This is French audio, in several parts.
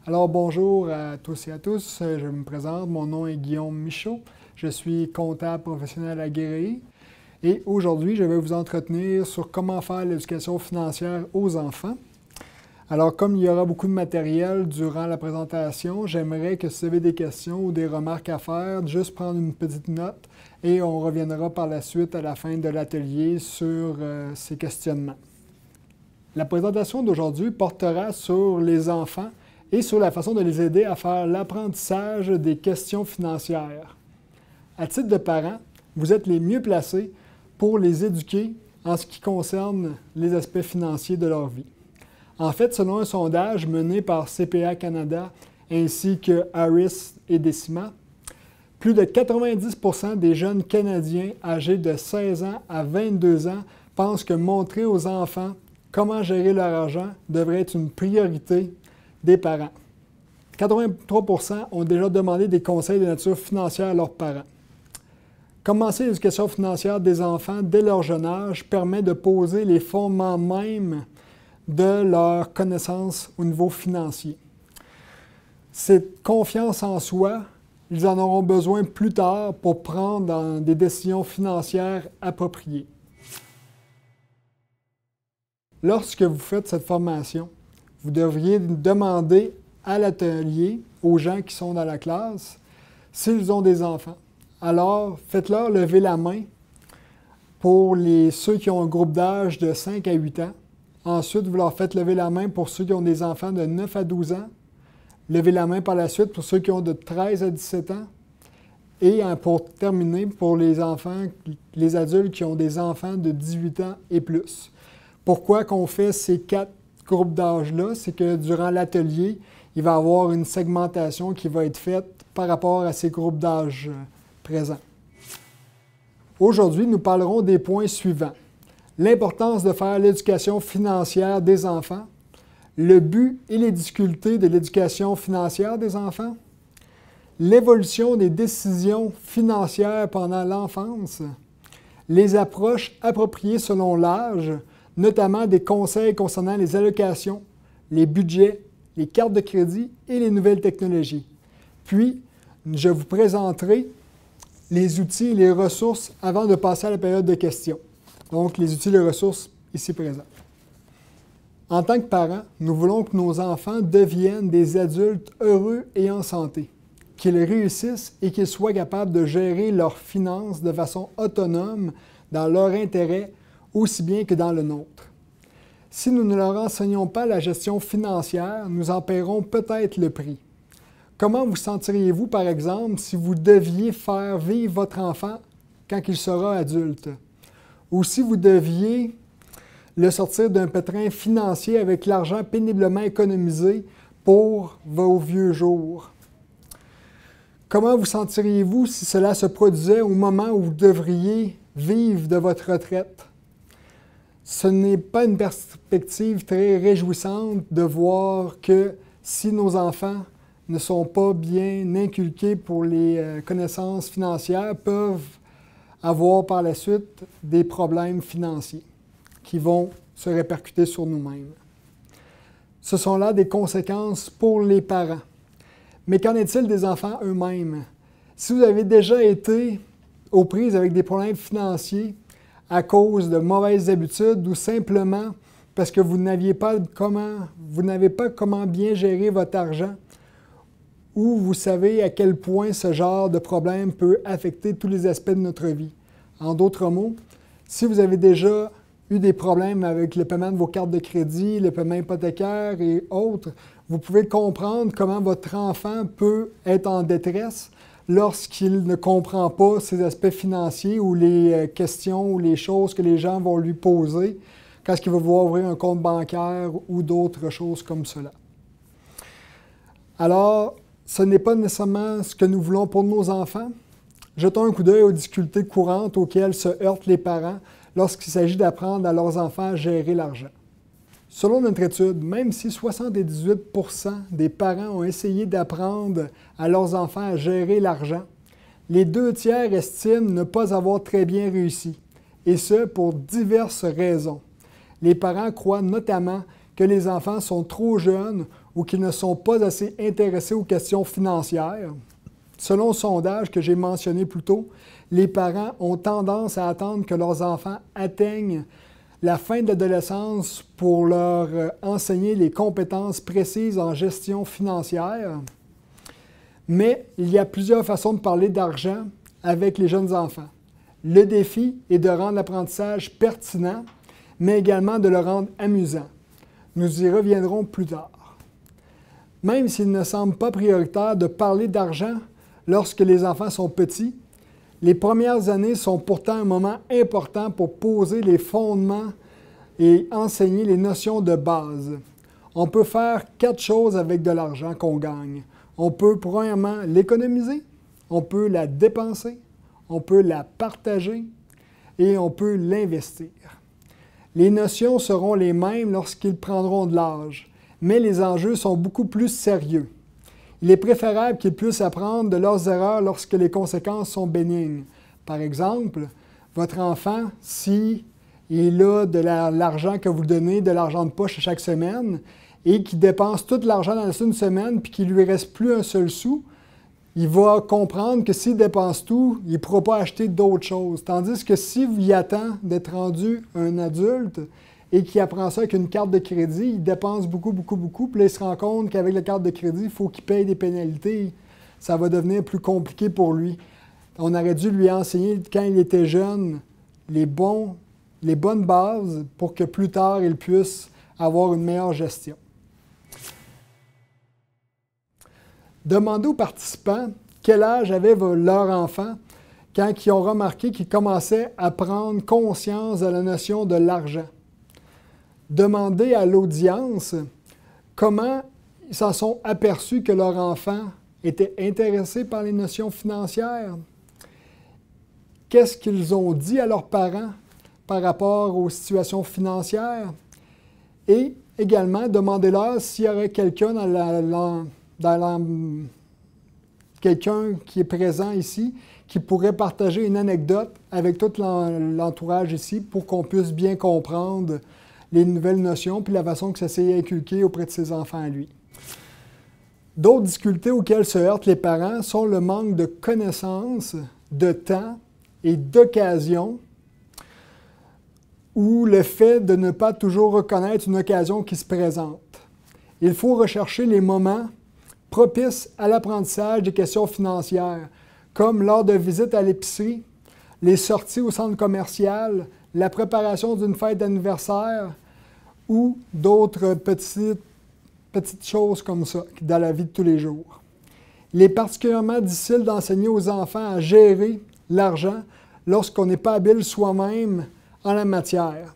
Alors bonjour à tous et à tous, je me présente, mon nom est Guillaume Michaud, je suis comptable professionnel agréé et aujourd'hui je vais vous entretenir sur comment faire l'éducation financière aux enfants. Alors comme il y aura beaucoup de matériel durant la présentation, j'aimerais que si vous avez des questions ou des remarques à faire, juste prendre une petite note et on reviendra par la suite à la fin de l'atelier sur ces questionnements. La présentation d'aujourd'hui portera sur les enfants et sur la façon de les aider à faire l'apprentissage des questions financières. À titre de parents, vous êtes les mieux placés pour les éduquer en ce qui concerne les aspects financiers de leur vie. En fait, selon un sondage mené par CPA Canada ainsi que Harris et Decima, plus de 90% des jeunes Canadiens âgés de 16 ans à 22 ans pensent que montrer aux enfants comment gérer leur argent devrait être une priorité des parents. 83% ont déjà demandé des conseils de nature financière à leurs parents. Commencer l'éducation financière des enfants dès leur jeune âge permet de poser les fondements même de leur connaissance au niveau financier. Cette confiance en soi, ils en auront besoin plus tard pour prendre des décisions financières appropriées. Lorsque vous faites cette formation, vous devriez demander à l'atelier, aux gens qui sont dans la classe, s'ils ont des enfants. Alors, faites-leur lever la main pour ceux qui ont un groupe d'âge de 5 à 8 ans. Ensuite, vous leur faites lever la main pour ceux qui ont des enfants de 9 à 12 ans. Levez la main par la suite pour ceux qui ont de 13 à 17 ans. Et pour terminer, pour les adultes qui ont des enfants de 18 ans et plus. Pourquoi qu'on fait ces 4 groupes d'âge-là? C'est que durant l'atelier, il va y avoir une segmentation qui va être faite par rapport à ces groupes d'âge présents. Aujourd'hui, nous parlerons des points suivants. L'importance de faire l'éducation financière des enfants, le but et les difficultés de l'éducation financière des enfants, l'évolution des décisions financières pendant l'enfance, les approches appropriées selon l'âge, notamment des conseils concernant les allocations, les budgets, les cartes de crédit et les nouvelles technologies. Puis, je vous présenterai les outils et les ressources avant de passer à la période de questions. Donc, les outils et les ressources ici présents. En tant que parents, nous voulons que nos enfants deviennent des adultes heureux et en santé, qu'ils réussissent et qu'ils soient capables de gérer leurs finances de façon autonome dans leur intérêt aussi bien que dans le nôtre. Si nous ne leur enseignons pas la gestion financière, nous en paierons peut-être le prix. Comment vous sentiriez-vous, par exemple, si vous deviez faire vivre votre enfant quand il sera adulte? Ou si vous deviez le sortir d'un pétrin financier avec l'argent péniblement économisé pour vos vieux jours? Comment vous sentiriez-vous si cela se produisait au moment où vous devriez vivre de votre retraite? Ce n'est pas une perspective très réjouissante de voir que si nos enfants ne sont pas bien inculqués pour les connaissances financières, peuvent avoir par la suite des problèmes financiers qui vont se répercuter sur nous-mêmes. Ce sont là des conséquences pour les parents. Mais qu'en est-il des enfants eux-mêmes? Si vous avez déjà été aux prises avec des problèmes financiers à cause de mauvaises habitudes ou simplement parce que vous n'avez pas comment bien gérer votre argent, ou vous savez à quel point ce genre de problème peut affecter tous les aspects de notre vie. En d'autres mots, si vous avez déjà eu des problèmes avec le paiement de vos cartes de crédit, le paiement hypothécaire et autres, vous pouvez comprendre comment votre enfant peut être en détresse lorsqu'il ne comprend pas ces aspects financiers ou les questions ou les choses que les gens vont lui poser quand il va vouloir ouvrir un compte bancaire ou d'autres choses comme cela. Alors, ce n'est pas nécessairement ce que nous voulons pour nos enfants. Jetons un coup d'œil aux difficultés courantes auxquelles se heurtent les parents lorsqu'il s'agit d'apprendre à leurs enfants à gérer l'argent. Selon notre étude, même si 78% des parents ont essayé d'apprendre à leurs enfants à gérer l'argent, les 2/3 estiment ne pas avoir très bien réussi, et ce pour diverses raisons. Les parents croient notamment que les enfants sont trop jeunes ou qui ne sont pas assez intéressés aux questions financières. Selon le sondage que j'ai mentionné plus tôt, les parents ont tendance à attendre que leurs enfants atteignent la fin de l'adolescence pour leur enseigner les compétences précises en gestion financière. Mais il y a plusieurs façons de parler d'argent avec les jeunes enfants. Le défi est de rendre l'apprentissage pertinent, mais également de le rendre amusant. Nous y reviendrons plus tard. Même s'il ne semble pas prioritaire de parler d'argent lorsque les enfants sont petits, les premières années sont pourtant un moment important pour poser les fondements et enseigner les notions de base. On peut faire 4 choses avec de l'argent qu'on gagne. On peut premièrement l'économiser, on peut la dépenser, on peut la partager et on peut l'investir. Les notions seront les mêmes lorsqu'ils prendront de l'âge, mais les enjeux sont beaucoup plus sérieux. Il est préférable qu'ils puissent apprendre de leurs erreurs lorsque les conséquences sont bénignes. Par exemple, votre enfant, s'il a de l'argent que vous donnez, de l'argent de poche chaque semaine, et qu'il dépense tout l'argent dans une semaine, puis qu'il ne lui reste plus un seul sou, il va comprendre que s'il dépense tout, il ne pourra pas acheter d'autres choses. Tandis que si vous y attend d'être rendu un adulte et qu'il apprend ça avec une carte de crédit, il dépense beaucoup, puis là, il se rend compte qu'avec la carte de crédit, il faut qu'il paye des pénalités. Ça va devenir plus compliqué pour lui. On aurait dû lui enseigner, quand il était jeune, les bonnes bases pour que plus tard, il puisse avoir une meilleure gestion. Demandez aux participants quel âge avait leur enfant quand ils ont remarqué qu'ils commençaient à prendre conscience de la notion de l'argent. Demandez à l'audience comment ils s'en sont aperçus que leur enfant était intéressé par les notions financières. Qu'est-ce qu'ils ont dit à leurs parents par rapport aux situations financières? Et également, demandez-leur s'il y aurait quelqu'un quelqu'un qui est présent ici, qui pourrait partager une anecdote avec tout l'entourage ici pour qu'on puisse bien comprendre les nouvelles notions puis la façon que ça s'est inculqué auprès de ses enfants à lui. D'autres difficultés auxquelles se heurtent les parents sont le manque de connaissances, de temps et d'occasion, ou le fait de ne pas toujours reconnaître une occasion qui se présente. Il faut rechercher les moments propices à l'apprentissage des questions financières, comme lors de visites à l'épicerie, les sorties au centre commercial, la préparation d'une fête d'anniversaire ou d'autres petites choses comme ça dans la vie de tous les jours. Il est particulièrement difficile d'enseigner aux enfants à gérer l'argent lorsqu'on n'est pas habile soi-même en la matière.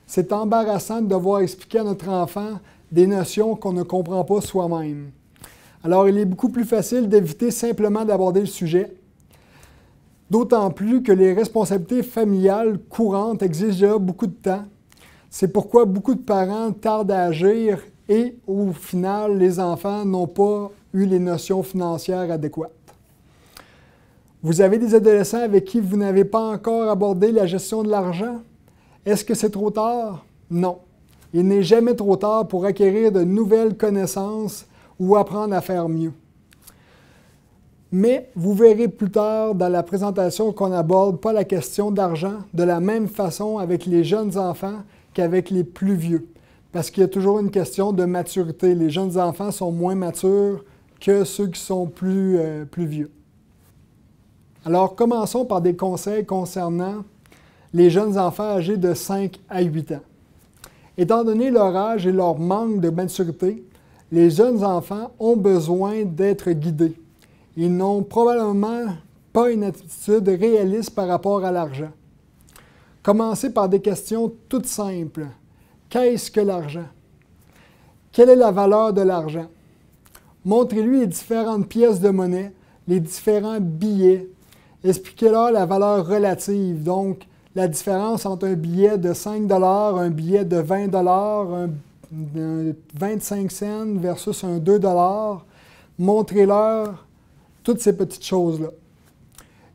C'est embarrassant de devoir expliquer à notre enfant des notions qu'on ne comprend pas soi-même. Alors, il est beaucoup plus facile d'éviter simplement d'aborder le sujet, d'autant plus que les responsabilités familiales courantes exigent déjà beaucoup de temps. C'est pourquoi beaucoup de parents tardent à agir et, au final, les enfants n'ont pas eu les notions financières adéquates. Vous avez des adolescents avec qui vous n'avez pas encore abordé la gestion de l'argent? Est-ce que c'est trop tard? Non. Il n'est jamais trop tard pour acquérir de nouvelles connaissances ou apprendre à faire mieux. Mais vous verrez plus tard dans la présentation qu'on n'aborde pas la question d'argent de la même façon avec les jeunes enfants qu'avec les plus vieux. Parce qu'il y a toujours une question de maturité. Les jeunes enfants sont moins matures que ceux qui sont plus vieux. Alors, commençons par des conseils concernant les jeunes enfants âgés de 5 à 8 ans. Étant donné leur âge et leur manque de maturité, les jeunes enfants ont besoin d'être guidés. Ils n'ont probablement pas une attitude réaliste par rapport à l'argent. Commencez par des questions toutes simples. Qu'est-ce que l'argent? Quelle est la valeur de l'argent? Montrez-lui les différentes pièces de monnaie, les différents billets. Expliquez-leur la valeur relative, donc la différence entre un billet de 5 $, un billet de 20 $, un 25 cents versus un 2 $. Montrez-leur toutes ces petites choses-là.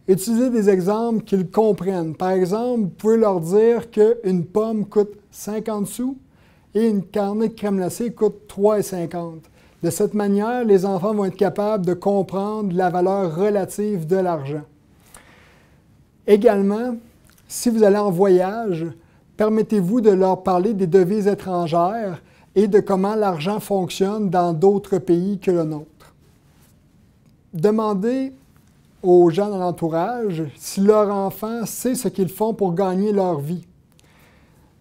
Utilisez des exemples qu'ils comprennent. Par exemple, vous pouvez leur dire qu'une pomme coûte 50 sous et une carnée de crème glacée coûte 3,50. De cette manière, les enfants vont être capables de comprendre la valeur relative de l'argent. Également, si vous allez en voyage, permettez-vous de leur parler des devises étrangères et de comment l'argent fonctionne dans d'autres pays que le nôtre. Demandez aux gens dans l'entourage si leur enfant sait ce qu'ils font pour gagner leur vie.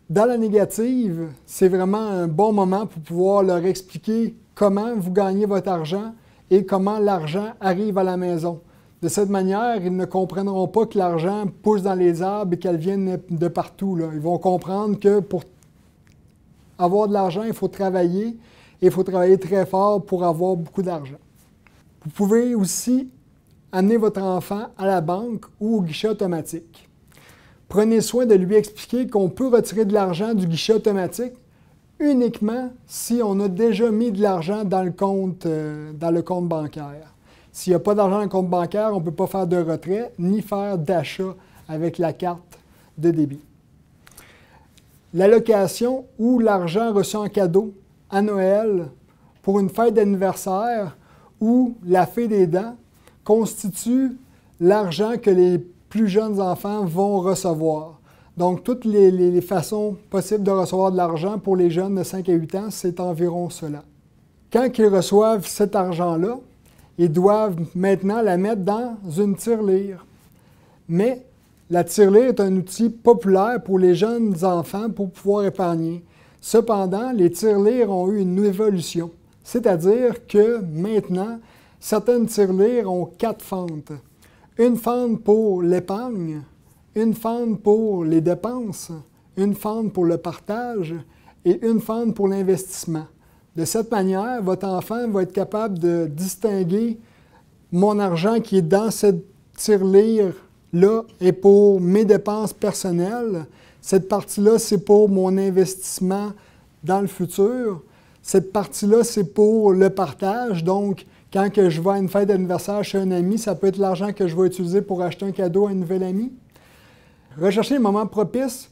Dans la négative, c'est vraiment un bon moment pour pouvoir leur expliquer comment vous gagnez votre argent et comment l'argent arrive à la maison. De cette manière, ils ne comprendront pas que l'argent pousse dans les arbres et qu'elle vienne de partout, là. Ils vont comprendre que pour avoir de l'argent, il faut travailler et il faut travailler très fort pour avoir beaucoup d'argent. Vous pouvez aussi amener votre enfant à la banque ou au guichet automatique. Prenez soin de lui expliquer qu'on peut retirer de l'argent du guichet automatique uniquement si on a déjà mis de l'argent dans le compte bancaire. S'il n'y a pas d'argent dans le compte bancaire, on ne peut pas faire de retrait ni faire d'achat avec la carte de débit. L'allocation ou l'argent reçu en cadeau à Noël pour une fête d'anniversaire ou la fée des dents constitue l'argent que les plus jeunes enfants vont recevoir. Donc, toutes les façons possibles de recevoir de l'argent pour les jeunes de 5 à 8 ans, c'est environ cela. Quand ils reçoivent cet argent-là, ils doivent maintenant la mettre dans une tirelire. Mais la tirelire est un outil populaire pour les jeunes enfants pour pouvoir épargner. Cependant, les tirelires ont eu une évolution. C'est-à-dire que maintenant, certaines tirelires ont 4 fentes. Une fente pour l'épargne, une fente pour les dépenses, une fente pour le partage et une fente pour l'investissement. De cette manière, votre enfant va être capable de distinguer mon argent qui est dans cette tirelire-là est pour mes dépenses personnelles. Cette partie-là, c'est pour mon investissement dans le futur. Cette partie-là, c'est pour le partage. Donc, quand que je vais à une fête d'anniversaire chez un ami, ça peut être l'argent que je vais utiliser pour acheter un cadeau à un nouvel ami. Recherchez les moments propices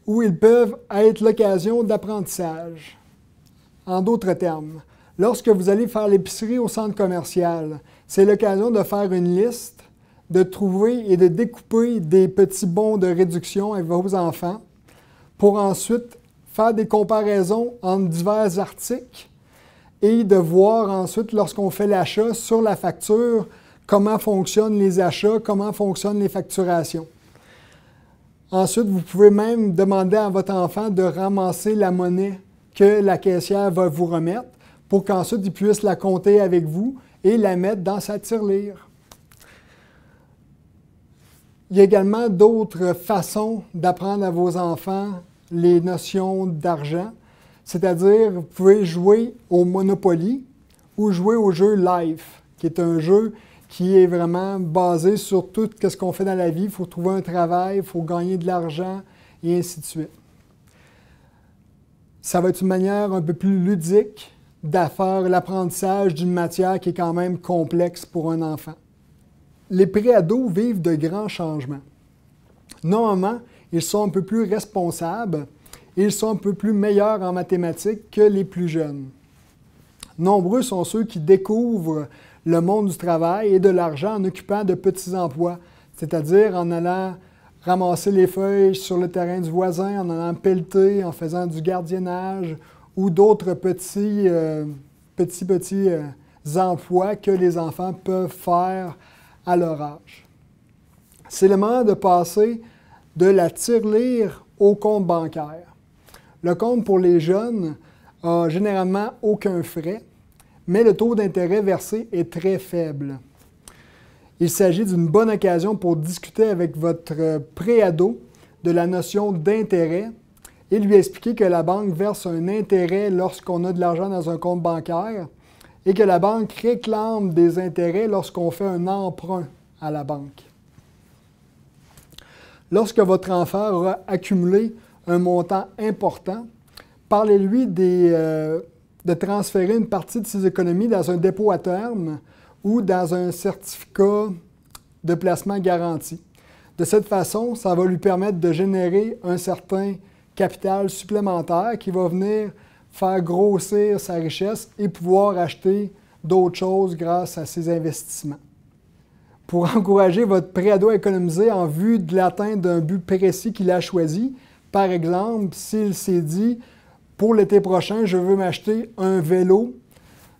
où ils peuvent être l'occasion d'apprentissage. En d'autres termes, lorsque vous allez faire l'épicerie au centre commercial, c'est l'occasion de faire une liste, de trouver et de découper des petits bons de réduction avec vos enfants pour ensuite faire des comparaisons entre divers articles et de voir ensuite, lorsqu'on fait l'achat sur la facture, comment fonctionnent les achats, comment fonctionnent les facturations. Ensuite, vous pouvez même demander à votre enfant de ramasser la monnaie que la caissière va vous remettre pour qu'ensuite il puisse la compter avec vous et la mettre dans sa tirelire. Il y a également d'autres façons d'apprendre à vos enfants les notions d'argent, c'est-à-dire vous pouvez jouer au Monopoly ou jouer au jeu Life, qui est un jeu qui est vraiment basé sur tout ce qu'on fait dans la vie. Il faut trouver un travail, il faut gagner de l'argent et ainsi de suite. Ça va être une manière un peu plus ludique de faire l'apprentissage d'une matière qui est quand même complexe pour un enfant. Les préados vivent de grands changements. Normalement, ils sont un peu plus responsables et ils sont un peu plus meilleurs en mathématiques que les plus jeunes. Nombreux sont ceux qui découvrent le monde du travail et de l'argent en occupant de petits emplois, c'est-à-dire en allant ramasser les feuilles sur le terrain du voisin, en allant pelleter, en faisant du gardiennage ou d'autres petits emplois que les enfants peuvent faire à leur âge. C'est le moment de passer de la tirelire au compte bancaire. Le compte pour les jeunes n'a généralement aucun frais, mais le taux d'intérêt versé est très faible. Il s'agit d'une bonne occasion pour discuter avec votre préado de la notion d'intérêt et lui expliquer que la banque verse un intérêt lorsqu'on a de l'argent dans un compte bancaire et que la banque réclame des intérêts lorsqu'on fait un emprunt à la banque. Lorsque votre enfant aura accumulé un montant important, parlez-lui de transférer une partie de ses économies dans un dépôt à terme ou dans un certificat de placement garanti. De cette façon, ça va lui permettre de générer un certain capital supplémentaire qui va venir faire grossir sa richesse et pouvoir acheter d'autres choses grâce à ses investissements. Pour encourager votre préado à économiser en vue de l'atteinte d'un but précis qu'il a choisi, par exemple, s'il s'est dit « pour l'été prochain, je veux m'acheter un vélo »,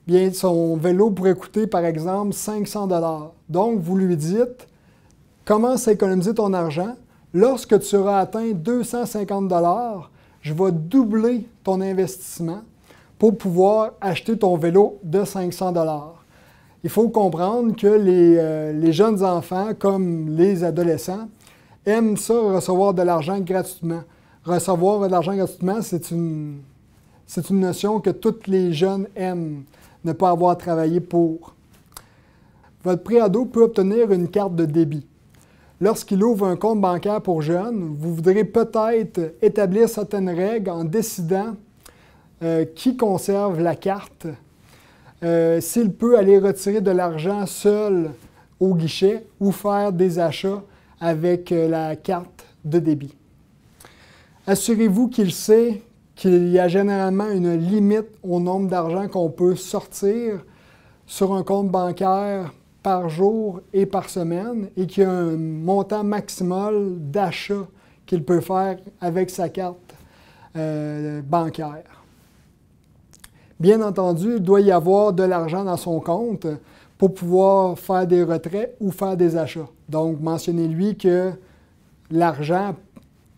bien, son vélo pourrait coûter, par exemple, 500 $. Donc, vous lui dites « commence à économiser ton argent. Lorsque tu auras atteint 250 $, je vais doubler ton investissement pour pouvoir acheter ton vélo de 500 $. Il faut comprendre que les jeunes enfants, comme les adolescents, aiment ça, recevoir de l'argent gratuitement. Recevoir de l'argent gratuitement, c'est une notion que tous les jeunes aiment, ne pas avoir travaillé pour. Votre préado peut obtenir une carte de débit. Lorsqu'il ouvre un compte bancaire pour jeunes, vous voudrez peut-être établir certaines règles en décidant qui conserve la carte, s'il peut aller retirer de l'argent seul au guichet ou faire des achats avec la carte de débit. Assurez-vous qu'il sait qu'il y a généralement une limite au nombre d'argent qu'on peut sortir sur un compte bancaire par jour et par semaine et qu'il y a un montant maximal d'achat qu'il peut faire avec sa carte bancaire. Bien entendu, il doit y avoir de l'argent dans son compte pour pouvoir faire des retraits ou faire des achats. Donc, mentionnez-lui que l'argent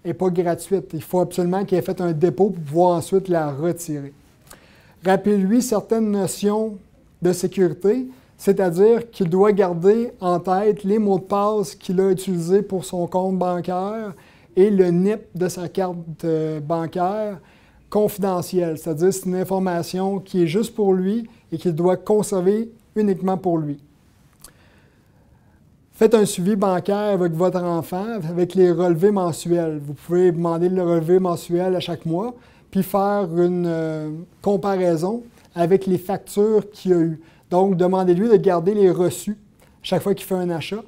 n'est pas gratuit. Il faut absolument qu'il ait fait un dépôt pour pouvoir ensuite la retirer. Rappelez-lui certaines notions de sécurité, c'est-à-dire qu'il doit garder en tête les mots de passe qu'il a utilisés pour son compte bancaire et le NIP de sa carte bancaire confidentielle, c'est-à-dire c'est une information qui est juste pour lui et qu'il doit conserver uniquement pour lui. Faites un suivi bancaire avec votre enfant avec les relevés mensuels. Vous pouvez demander le relevé mensuel à chaque mois, puis faire une comparaison avec les factures qu'il a eues. Donc, demandez-lui de garder les reçus chaque fois qu'il fait un achat,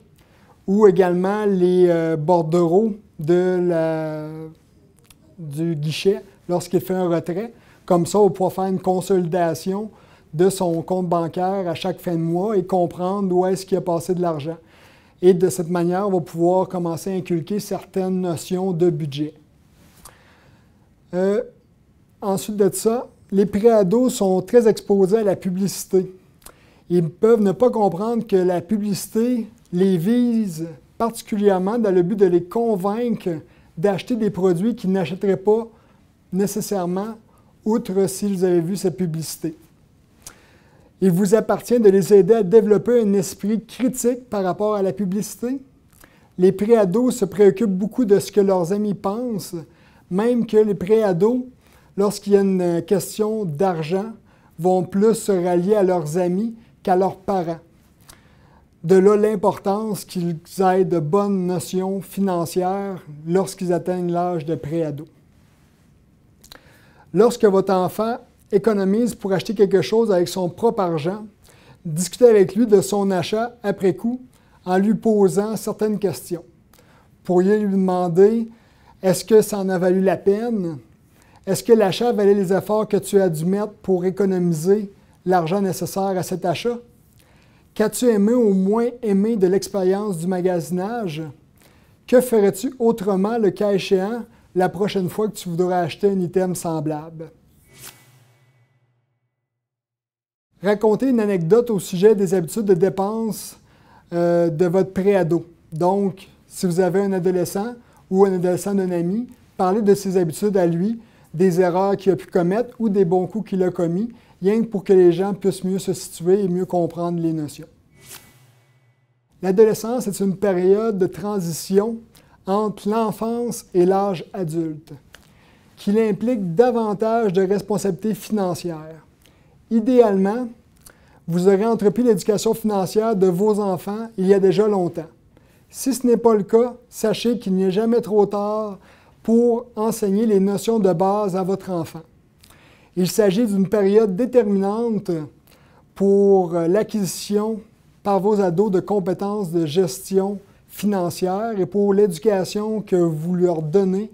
ou également les bordereaux du guichet lorsqu'il fait un retrait. Comme ça, on pourra faire une consolidation de son compte bancaire à chaque fin de mois et comprendre où est-ce qu'il a passé de l'argent. Et de cette manière, on va pouvoir commencer à inculquer certaines notions de budget. Ensuite de ça, les préados sont très exposés à la publicité. Ils peuvent ne pas comprendre que la publicité les vise particulièrement dans le but de les convaincre d'acheter des produits qu'ils n'achèteraient pas nécessairement, outre s'ils avaient vu cette publicité. Il vous appartient de les aider à développer un esprit critique par rapport à la publicité. Les préados se préoccupent beaucoup de ce que leurs amis pensent, même que les préados, lorsqu'il y a une question d'argent, vont plus se rallier à leurs amis qu'à leurs parents. De là l'importance qu'ils aient de bonnes notions financières lorsqu'ils atteignent l'âge de préado. Lorsque votre enfant économise pour acheter quelque chose avec son propre argent, discutez avec lui de son achat après coup en lui posant certaines questions. Vous pourriez lui demander « Est-ce que ça en a valu la peine? Est-ce que l'achat valait les efforts que tu as dû mettre pour économiser l'argent nécessaire à cet achat? Qu'as-tu aimé ou moins aimé de l'expérience du magasinage? Que ferais-tu autrement le cas échéant la prochaine fois que tu voudrais acheter un item semblable? » Racontez une anecdote au sujet des habitudes de dépenses de votre préado. Donc, si vous avez un adolescent ou un adolescent d'un ami, parlez de ses habitudes à lui, des erreurs qu'il a pu commettre ou des bons coups qu'il a commis, rien que pour que les gens puissent mieux se situer et mieux comprendre les notions. L'adolescence est une période de transition entre l'enfance et l'âge adulte, qui implique davantage de responsabilités financières. Idéalement, vous aurez entrepris l'éducation financière de vos enfants il y a déjà longtemps. Si ce n'est pas le cas, sachez qu'il n'y a jamais trop tard pour enseigner les notions de base à votre enfant. Il s'agit d'une période déterminante pour l'acquisition par vos ados de compétences de gestion financière et pour l'éducation que vous leur donnez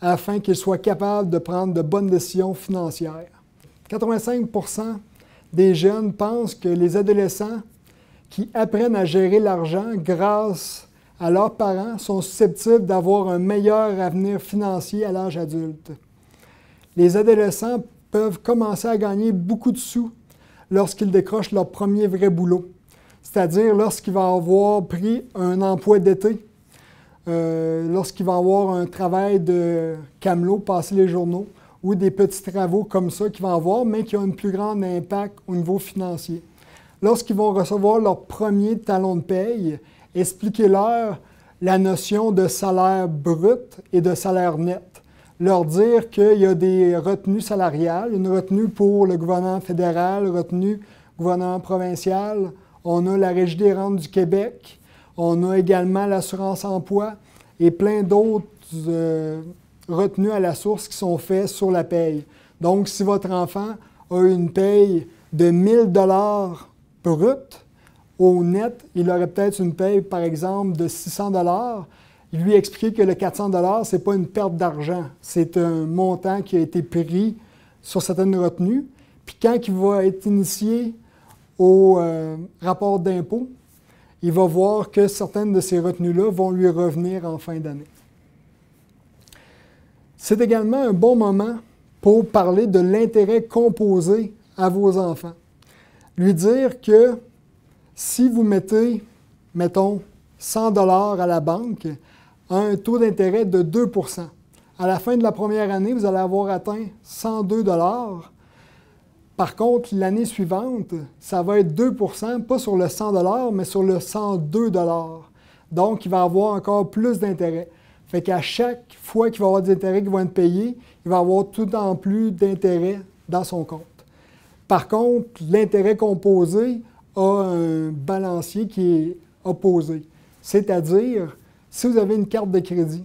afin qu'ils soient capables de prendre de bonnes décisions financières. 85% des jeunes pensent que les adolescents qui apprennent à gérer l'argent grâce à leurs parents sont susceptibles d'avoir un meilleur avenir financier à l'âge adulte. Les adolescents peuvent commencer à gagner beaucoup de sous lorsqu'ils décrochent leur premier vrai boulot, c'est-à-dire lorsqu'ils vont avoir pris un emploi d'été, lorsqu'ils vont avoir un travail de camelot, passer les journaux, ou des petits travaux comme ça qu'ils vont avoir, mais qui ont un plus grand impact au niveau financier. Lorsqu'ils vont recevoir leur premier talon de paye, expliquez-leur la notion de salaire brut et de salaire net. Leur dire qu'il y a des retenues salariales, une retenue pour le gouvernement fédéral, retenue gouvernement provincial, on a la Régie des rentes du Québec, on a également l'assurance-emploi et plein d'autres retenues à la source qui sont faites sur la paye. Donc, si votre enfant a une paye de 1 000 brut, au net, il aurait peut-être une paye, par exemple, de 600 $. Lui expliquer que le 400 $, ce n'est pas une perte d'argent. C'est un montant qui a été pris sur certaines retenues. Puis quand il va être initié au rapport d'impôt, il va voir que certaines de ces retenues-là vont lui revenir en fin d'année. C'est également un bon moment pour parler de l'intérêt composé à vos enfants. Lui dire que si vous mettez, mettons, 100 $ à la banque, à un taux d'intérêt de 2 %. À la fin de la première année, vous allez avoir atteint 102 $. Par contre, l'année suivante, ça va être 2 %, pas sur le 100 $, mais sur le 102 $. Donc, il va avoir encore plus d'intérêt. Fait qu'à chaque fois qu'il va y avoir des intérêts qui vont être payés, il va avoir tout en plus d'intérêts dans son compte. Par contre, l'intérêt composé a un balancier qui est opposé. C'est-à-dire, si vous avez une carte de crédit,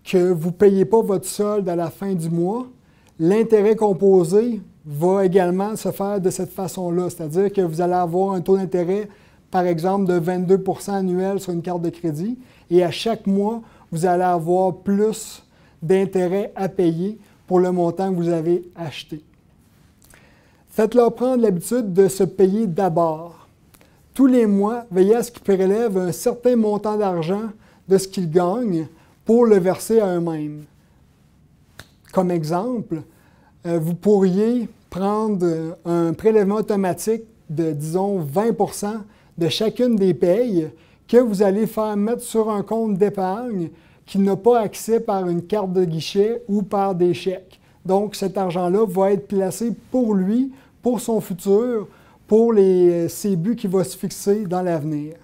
que vous ne payez pas votre solde à la fin du mois, l'intérêt composé va également se faire de cette façon-là. C'est-à-dire que vous allez avoir un taux d'intérêt, par exemple, de 22 % annuel sur une carte de crédit, et à chaque mois, vous allez avoir plus d'intérêt à payer pour le montant que vous avez acheté. Faites-leur prendre l'habitude de se payer d'abord. Tous les mois, veillez à ce qu'ils prélèvent un certain montant d'argent de ce qu'ils gagnent pour le verser à eux-mêmes. Comme exemple, vous pourriez prendre un prélèvement automatique de, disons, 20 % de chacune des payes que vous allez faire mettre sur un compte d'épargne qui n'a pas accès par une carte de guichet ou par des chèques. Donc, cet argent-là va être placé pour lui, pour son futur, pour ses buts qu'il va se fixer dans l'avenir.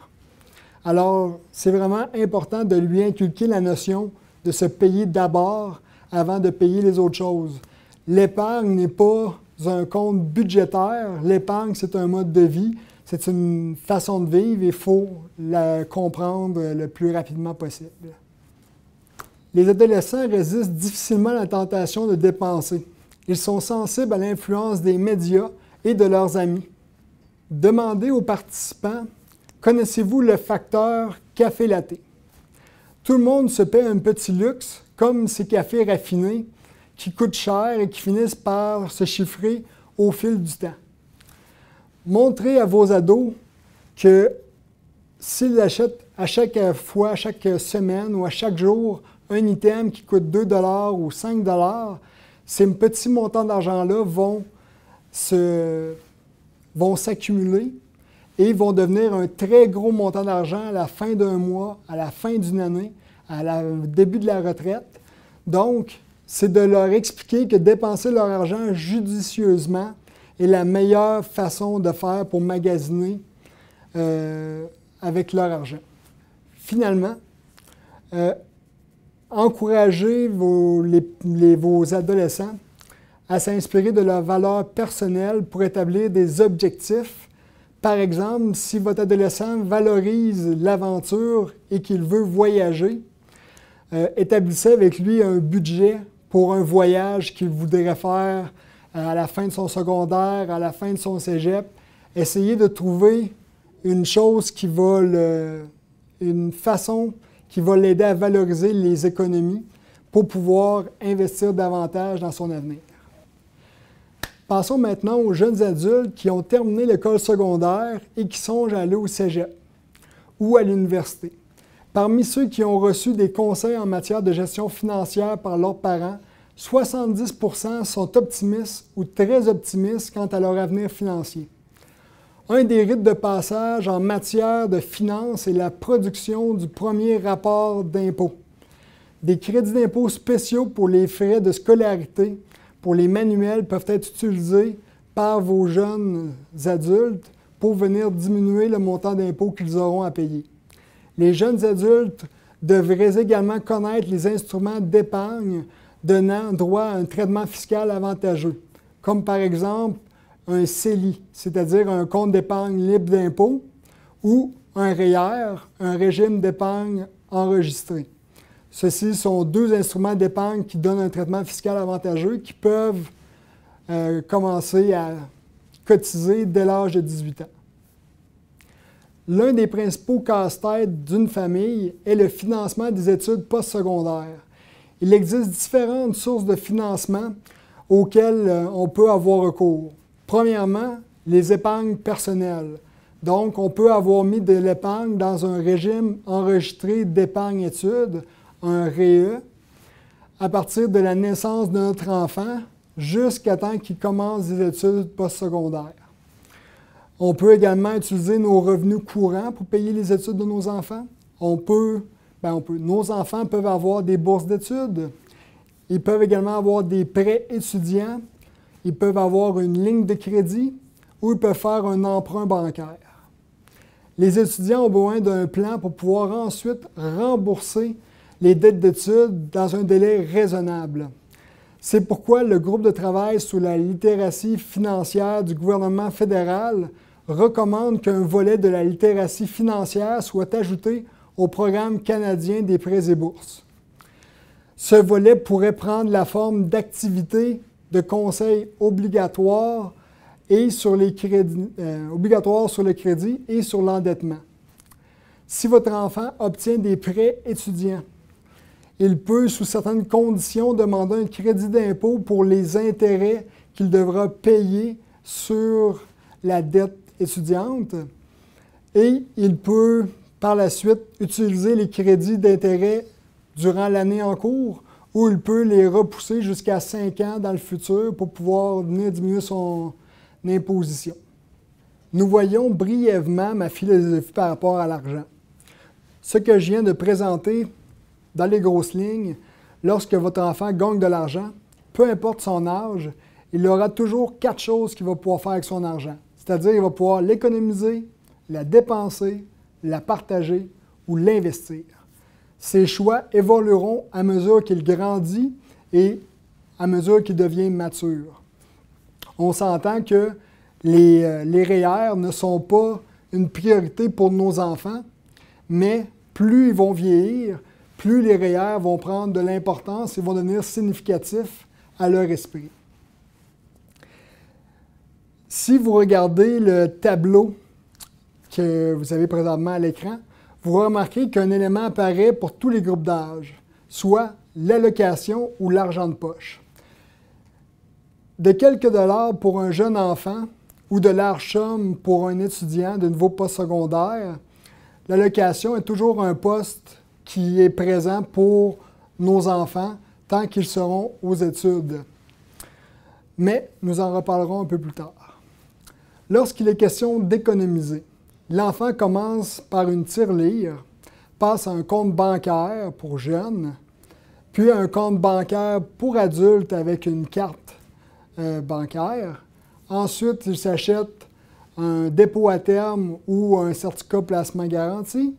Alors, c'est vraiment important de lui inculquer la notion de se payer d'abord avant de payer les autres choses. L'épargne n'est pas un compte budgétaire. L'épargne, c'est un mode de vie. C'est une façon de vivre et il faut la comprendre le plus rapidement possible. Les adolescents résistent difficilement à la tentation de dépenser. Ils sont sensibles à l'influence des médias et de leurs amis. Demandez aux participants, connaissez-vous le facteur café latte? Tout le monde se paie un petit luxe, comme ces cafés raffinés, qui coûtent cher et qui finissent par se chiffrer au fil du temps. Montrez à vos ados que s'ils achètent à chaque fois, à chaque semaine ou à chaque jour un item qui coûte 2 $ ou 5 $, ces petits montants d'argent-là vont s'accumuler et vont devenir un très gros montant d'argent à la fin d'un mois, à la fin d'une année, au début de la retraite. Donc, c'est de leur expliquer que dépenser leur argent judicieusement est la meilleure façon de faire pour magasiner avec leur argent. Finalement, encouragez vos adolescents à s'inspirer de leurs valeurs personnelles pour établir des objectifs. Par exemple, si votre adolescent valorise l'aventure et qu'il veut voyager, établissez avec lui un budget pour un voyage qu'il voudrait faire à la fin de son secondaire, à la fin de son cégep. Essayez de trouver une chose une façon qui va l'aider à valoriser les économies pour pouvoir investir davantage dans son avenir. Passons maintenant aux jeunes adultes qui ont terminé l'école secondaire et qui songent à aller au cégep ou à l'université. Parmi ceux qui ont reçu des conseils en matière de gestion financière par leurs parents, 70% sont optimistes ou très optimistes quant à leur avenir financier. Un des rites de passage en matière de finances est la production du premier rapport d'impôt. Des crédits d'impôt spéciaux pour les frais de scolarité, pour les manuels, peuvent être utilisés par vos jeunes adultes pour venir diminuer le montant d'impôt qu'ils auront à payer. Les jeunes adultes devraient également connaître les instruments d'épargne donnant droit à un traitement fiscal avantageux, comme par exemple un CELI, c'est-à-dire un compte d'épargne libre d'impôt, ou un REER, un régime d'épargne enregistré. Ceux-ci sont deux instruments d'épargne qui donnent un traitement fiscal avantageux qui peuvent commencer à cotiser dès l'âge de 18 ans. L'un des principaux casse-têtes d'une famille est le financement des études postsecondaires. Il existe différentes sources de financement auxquelles on peut avoir recours. Premièrement, les épargnes personnelles. Donc, on peut avoir mis de l'épargne dans un régime enregistré d'épargne-études, un REE, à partir de la naissance de notre enfant jusqu'à temps qu'il commence des études postsecondaires. On peut également utiliser nos revenus courants pour payer les études de nos enfants. Nos enfants peuvent avoir des bourses d'études. Ils peuvent également avoir des prêts étudiants. Ils peuvent avoir une ligne de crédit ou ils peuvent faire un emprunt bancaire. Les étudiants ont besoin d'un plan pour pouvoir ensuite rembourser les dettes d'études dans un délai raisonnable. C'est pourquoi le groupe de travail sur la littératie financière du gouvernement fédéral recommande qu'un volet de la littératie financière soit ajouté au programme canadien des prêts et bourses. Ce volet pourrait prendre la forme d'activités de conseils obligatoires sur le crédit et sur l'endettement. Si votre enfant obtient des prêts étudiants, il peut, sous certaines conditions, demander un crédit d'impôt pour les intérêts qu'il devra payer sur la dette étudiante et il peut, par la suite, utiliser les crédits d'intérêt durant l'année en cours ou il peut les repousser jusqu'à 5 ans dans le futur pour pouvoir venir diminuer son imposition. Nous voyons brièvement ma philosophie par rapport à l'argent. Ce que je viens de présenter dans les grosses lignes, lorsque votre enfant gagne de l'argent, peu importe son âge, il aura toujours 4 choses qu'il va pouvoir faire avec son argent. C'est-à-dire qu'il va pouvoir l'économiser, la dépenser, la partager ou l'investir. Ces choix évolueront à mesure qu'il grandit et à mesure qu'il devient mature. On s'entend que les REER ne sont pas une priorité pour nos enfants, mais plus ils vont vieillir, plus les REER vont prendre de l'importance et vont devenir significatifs à leur esprit. Si vous regardez le tableau que vous avez présentement à l'écran, vous remarquez qu'un élément apparaît pour tous les groupes d'âge, soit l'allocation ou l'argent de poche. De quelques dollars pour un jeune enfant ou de larges sommes pour un étudiant de niveau postsecondaire, l'allocation est toujours un poste qui est présent pour nos enfants tant qu'ils seront aux études. Mais nous en reparlerons un peu plus tard. Lorsqu'il est question d'économiser, l'enfant commence par une tirelire, passe à un compte bancaire pour jeunes, puis à un compte bancaire pour adultes avec une carte bancaire. Ensuite, il s'achète un dépôt à terme ou un certificat placement garanti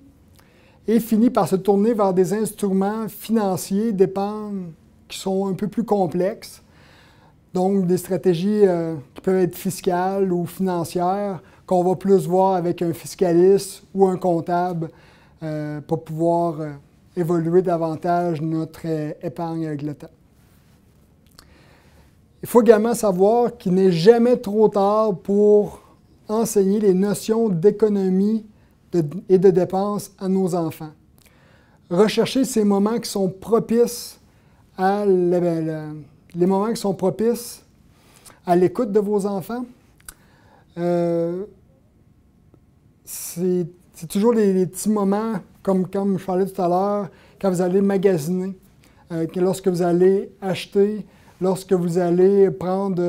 et finit par se tourner vers des instruments financiers d'épargne qui sont un peu plus complexes. Donc, des stratégies qui peuvent être fiscales ou financières qu'on va plus voir avec un fiscaliste ou un comptable pour pouvoir évoluer davantage notre épargne avec le temps. Il faut également savoir qu'il n'est jamais trop tard pour enseigner les notions d'économie et de dépenses à nos enfants. Rechercher ces moments qui sont propices à les moments qui sont propices à l'écoute de vos enfants. C'est toujours les petits moments, comme je parlais tout à l'heure, quand vous allez magasiner, lorsque vous allez acheter, lorsque vous allez prendre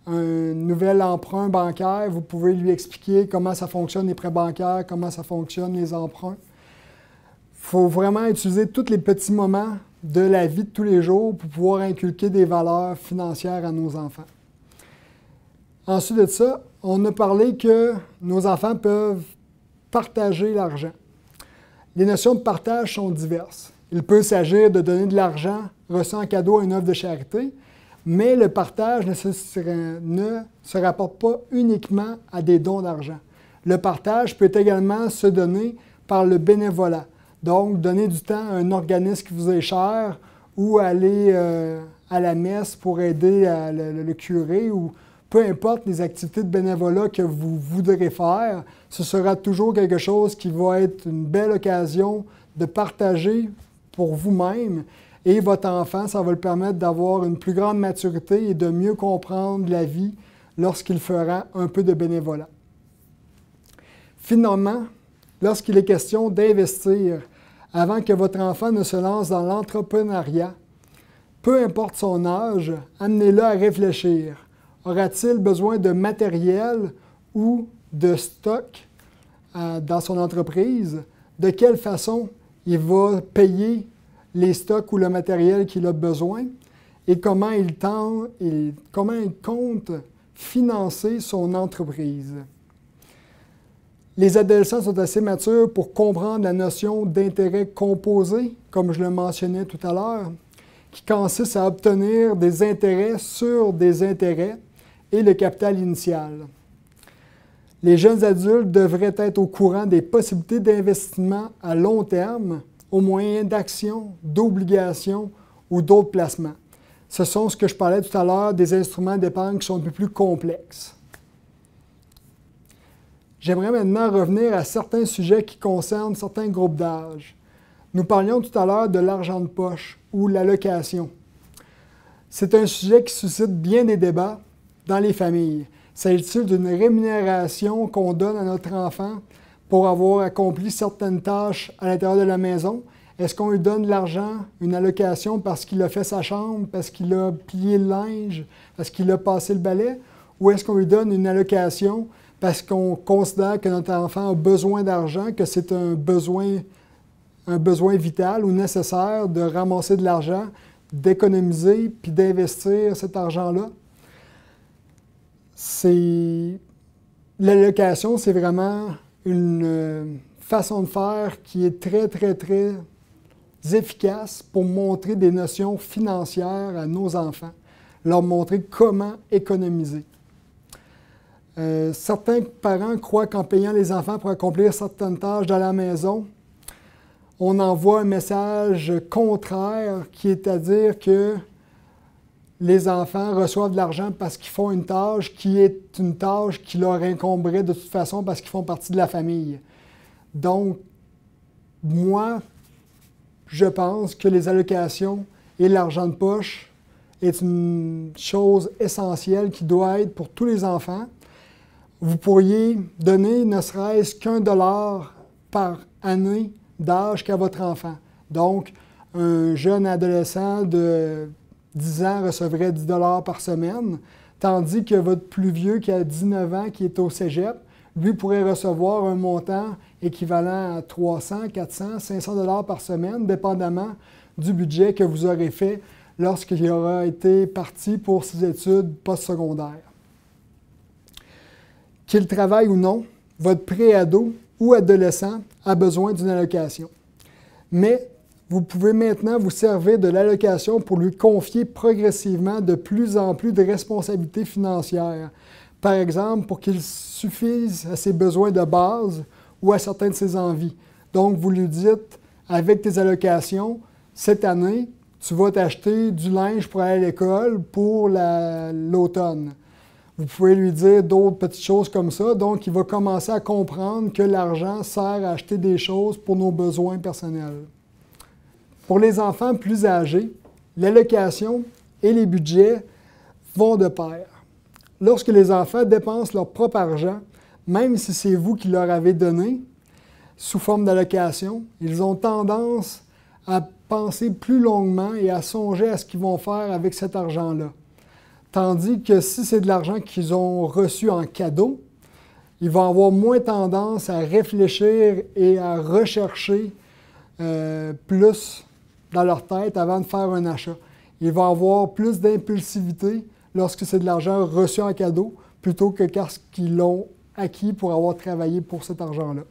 un nouvel emprunt bancaire, vous pouvez lui expliquer comment ça fonctionne les prêts bancaires, comment ça fonctionne les emprunts. Il faut vraiment utiliser tous les petits moments de la vie de tous les jours pour pouvoir inculquer des valeurs financières à nos enfants. Ensuite de ça, on a parlé que nos enfants peuvent partager l'argent. Les notions de partage sont diverses. Il peut s'agir de donner de l'argent reçu en cadeau à une œuvre de charité, mais le partage ne se rapporte pas uniquement à des dons d'argent. Le partage peut également se donner par le bénévolat. Donc, donner du temps à un organisme qui vous est cher ou aller à la messe pour aider le curé ou peu importe les activités de bénévolat que vous voudrez faire, ce sera toujours quelque chose qui va être une belle occasion de partager pour vous-même. Et votre enfant, ça va le permettre d'avoir une plus grande maturité et de mieux comprendre la vie lorsqu'il fera un peu de bénévolat. Finalement, lorsqu'il est question d'investir, avant que votre enfant ne se lance dans l'entrepreneuriat, peu importe son âge, amenez-le à réfléchir. Aura-t-il besoin de matériel ou de stock dans son entreprise? De quelle façon il va payer les stocks ou le matériel qu'il a besoin? Et comment il compte financer son entreprise? Les adolescents sont assez matures pour comprendre la notion d'intérêt composé, comme je le mentionnais tout à l'heure, qui consiste à obtenir des intérêts sur des intérêts et le capital initial. Les jeunes adultes devraient être au courant des possibilités d'investissement à long terme au moyen d'actions, d'obligations ou d'autres placements. Ce sont ce que je parlais tout à l'heure des instruments d'épargne qui sont un peu plus complexes. J'aimerais maintenant revenir à certains sujets qui concernent certains groupes d'âge. Nous parlions tout à l'heure de l'argent de poche ou l'allocation. C'est un sujet qui suscite bien des débats dans les familles. S'agit-il d'une rémunération qu'on donne à notre enfant pour avoir accompli certaines tâches à l'intérieur de la maison? Est-ce qu'on lui donne de l'argent, une allocation parce qu'il a fait sa chambre, parce qu'il a plié le linge, parce qu'il a passé le balai? Ou est-ce qu'on lui donne une allocation parce qu'on considère que notre enfant a besoin d'argent, que c'est un besoin vital ou nécessaire de ramasser de l'argent, d'économiser puis d'investir cet argent-là? L'allocation, c'est vraiment une façon de faire qui est très, très, très efficace pour montrer des notions financières à nos enfants, leur montrer comment économiser. Certains parents croient qu'en payant les enfants pour accomplir certaines tâches dans la maison, on envoie un message contraire qui est à dire que les enfants reçoivent de l'argent parce qu'ils font une tâche qui est une tâche qui leur incomberait de toute façon parce qu'ils font partie de la famille. Donc, moi, je pense que les allocations et l'argent de poche est une chose essentielle qui doit être pour tous les enfants. Vous pourriez donner ne serait-ce qu'1 $ par année d'âge qu'à votre enfant. Donc, un jeune adolescent de 10 ans recevrait 10 $ par semaine, tandis que votre plus vieux qui a 19 ans, qui est au cégep, lui pourrait recevoir un montant équivalent à 300, 400, 500 $ par semaine, dépendamment du budget que vous aurez fait lorsqu'il aura été parti pour ses études postsecondaires. Qu'il travaille ou non, votre préado ou adolescent a besoin d'une allocation. Mais vous pouvez maintenant vous servir de l'allocation pour lui confier progressivement de plus en plus de responsabilités financières. Par exemple, pour qu'il suffise à ses besoins de base ou à certaines de ses envies. Donc, vous lui dites, avec tes allocations, cette année, tu vas t'acheter du linge pour aller à l'école pour l'automne. Vous pouvez lui dire d'autres petites choses comme ça. Donc, il va commencer à comprendre que l'argent sert à acheter des choses pour nos besoins personnels. Pour les enfants plus âgés, l'allocation et les budgets vont de pair. lorsque les enfants dépensent leur propre argent, même si c'est vous qui leur avez donné, sous forme d'allocation, ils ont tendance à penser plus longuement et à songer à ce qu'ils vont faire avec cet argent-là. Tandis que si c'est de l'argent qu'ils ont reçu en cadeau, ils vont avoir moins tendance à réfléchir et à rechercher plus dans leur tête avant de faire un achat. Ils vont avoir plus d'impulsivité lorsque c'est de l'argent reçu en cadeau plutôt que lorsqu'ils l'ont acquis pour avoir travaillé pour cet argent-là.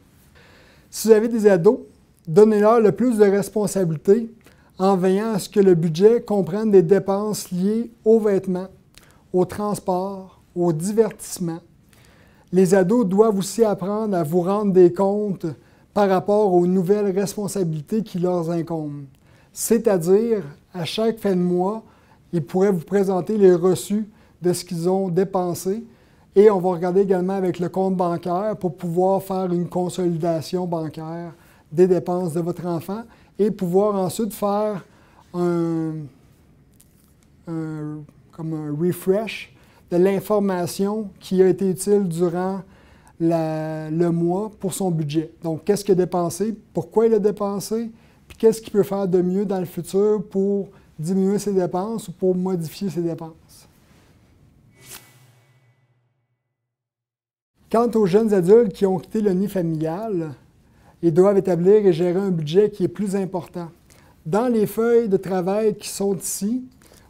Si vous avez des ados, donnez-leur le plus de responsabilités en veillant à ce que le budget comprenne des dépenses liées aux vêtements, au transport, au divertissement. Les ados doivent aussi apprendre à vous rendre des comptes par rapport aux nouvelles responsabilités qui leur incombent. C'est-à-dire, à chaque fin de mois, ils pourraient vous présenter les reçus de ce qu'ils ont dépensé et on va regarder également avec le compte bancaire pour pouvoir faire une consolidation bancaire des dépenses de votre enfant et pouvoir ensuite faire comme un refresh de l'information qui a été utile durant le mois pour son budget. Donc, qu'est-ce qu'il a dépensé, pourquoi il a dépensé, puis qu'est-ce qu'il peut faire de mieux dans le futur pour diminuer ses dépenses ou pour modifier ses dépenses. Quant aux jeunes adultes qui ont quitté le nid familial, ils doivent établir et gérer un budget qui est plus important. Dans les feuilles de travail qui sont ici,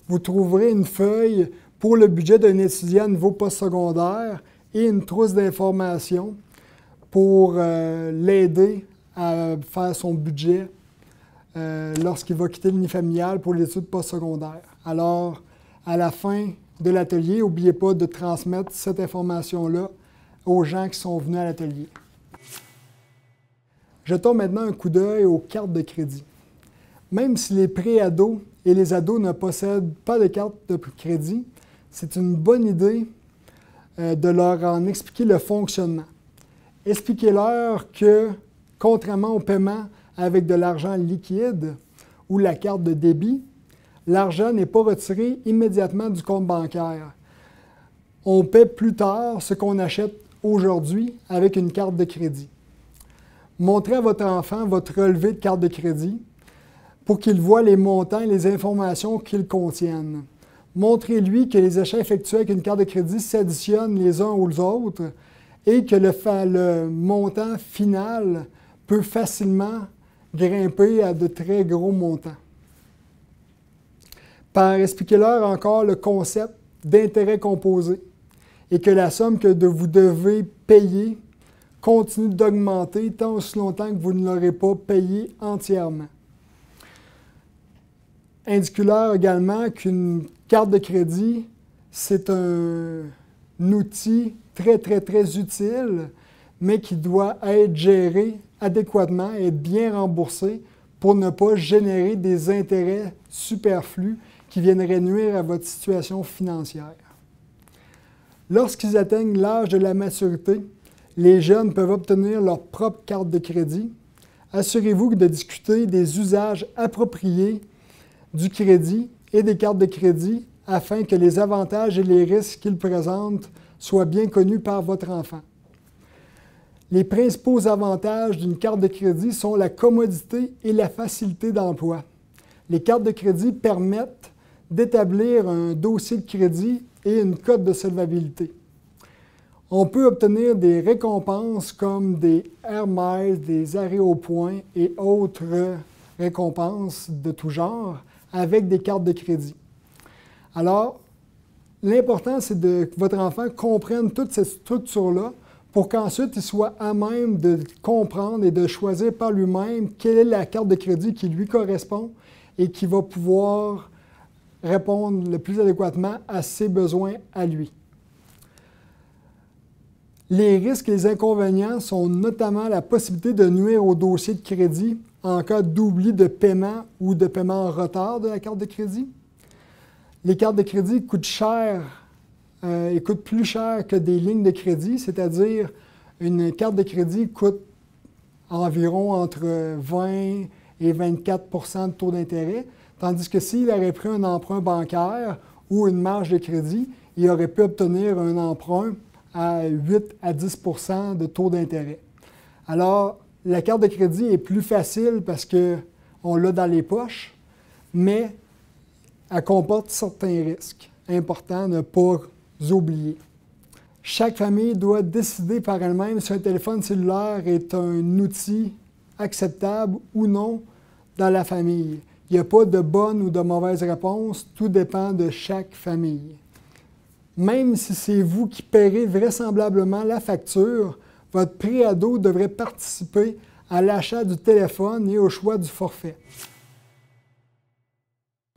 vous trouverez une feuille pour le budget d'un étudiant à niveau postsecondaire et une trousse d'informations pour l'aider à faire son budget lorsqu'il va quitter le nid familial pour l'étude postsecondaire. Alors, à la fin de l'atelier, n'oubliez pas de transmettre cette information-là aux gens qui sont venus à l'atelier. Jetons maintenant un coup d'œil aux cartes de crédit. Même si les pré-ados et les ados ne possèdent pas de carte de crédit, c'est une bonne idée de leur en expliquer le fonctionnement. Expliquez-leur que, contrairement au paiement avec de l'argent liquide ou la carte de débit, l'argent n'est pas retiré immédiatement du compte bancaire. On paie plus tard ce qu'on achète aujourd'hui avec une carte de crédit. Montrez à votre enfant votre relevé de carte de crédit pour qu'il voit les montants et les informations qu'ils contiennent. Montrez-lui que les achats effectués avec une carte de crédit s'additionnent les uns aux autres et que le montant final peut facilement grimper à de très gros montants. Expliquez-leur encore le concept d'intérêt composé et que la somme que vous devez payer continue d'augmenter tant aussi longtemps que vous ne l'aurez pas payé entièrement. Indiquez-leur également qu'une carte de crédit, c'est un outil très, très, très utile, mais qui doit être géré adéquatement et être bien remboursé pour ne pas générer des intérêts superflus qui viendraient nuire à votre situation financière. Lorsqu'ils atteignent l'âge de la maturité, les jeunes peuvent obtenir leur propre carte de crédit. Assurez-vous de discuter des usages appropriés du crédit et des cartes de crédit afin que les avantages et les risques qu'ils présentent soient bien connus par votre enfant. Les principaux avantages d'une carte de crédit sont la commodité et la facilité d'emploi. Les cartes de crédit permettent d'établir un dossier de crédit et une cote de solvabilité. On peut obtenir des récompenses comme des Air Miles, des arrêts au point et autres récompenses de tout genre avec des cartes de crédit. Alors, l'important, c'est que votre enfant comprenne toute cette structure-là pour qu'ensuite il soit à même de comprendre et de choisir par lui-même quelle est la carte de crédit qui lui correspond et qui va pouvoir répondre le plus adéquatement à ses besoins à lui. Les risques et les inconvénients sont notamment la possibilité de nuire au dossier de crédit en cas d'oubli de paiement ou de paiement en retard de la carte de crédit. Les cartes de crédit coûtent cher et coûtent plus cher que des lignes de crédit, c'est-à-dire une carte de crédit coûte environ entre 20 et 24 de taux d'intérêt, tandis que s'il aurait pris un emprunt bancaire ou une marge de crédit, il aurait pu obtenir un emprunt à 8 à 10 % de taux d'intérêt. Alors, la carte de crédit est plus facile parce qu'on l'a dans les poches, mais elle comporte certains risques importants à ne pas oublier. Chaque famille doit décider par elle-même si un téléphone cellulaire est un outil acceptable ou non dans la famille. Il n'y a pas de bonne ou de mauvaise réponse, tout dépend de chaque famille. Même si c'est vous qui paierez vraisemblablement la facture, votre préado devrait participer à l'achat du téléphone et au choix du forfait.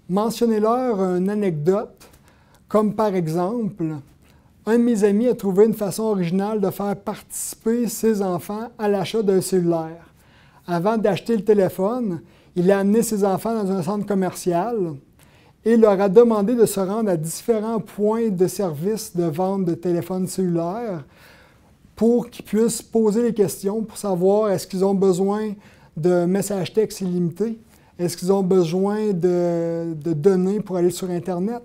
Mentionnez-leur une anecdote, comme par exemple, un de mes amis a trouvé une façon originale de faire participer ses enfants à l'achat d'un cellulaire. Avant d'acheter le téléphone, il a amené ses enfants dans un centre commercial et leur a demandé de se rendre à différents points de service de vente de téléphones cellulaires pour qu'ils puissent poser les questions pour savoir est-ce qu'ils ont besoin de messages textes illimités, est-ce qu'ils ont besoin de données pour aller sur Internet,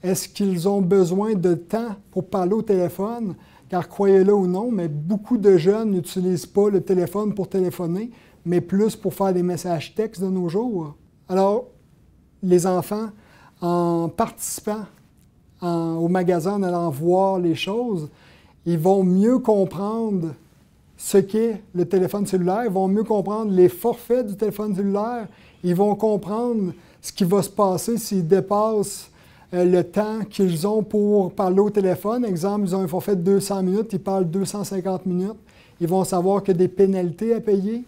est-ce qu'ils ont besoin de temps pour parler au téléphone, car croyez-le ou non, mais beaucoup de jeunes n'utilisent pas le téléphone pour téléphoner, mais plus pour faire des messages textes de nos jours. Alors, les enfants, en participant au magasin, en allant voir les choses, ils vont mieux comprendre ce qu'est le téléphone cellulaire, ils vont mieux comprendre les forfaits du téléphone cellulaire, ils vont comprendre ce qui va se passer s'ils dépassent le temps qu'ils ont pour parler au téléphone. Exemple, ils ont un forfait de 200 minutes, ils parlent 250 minutes. Ils vont savoir qu'il y a des pénalités à payer.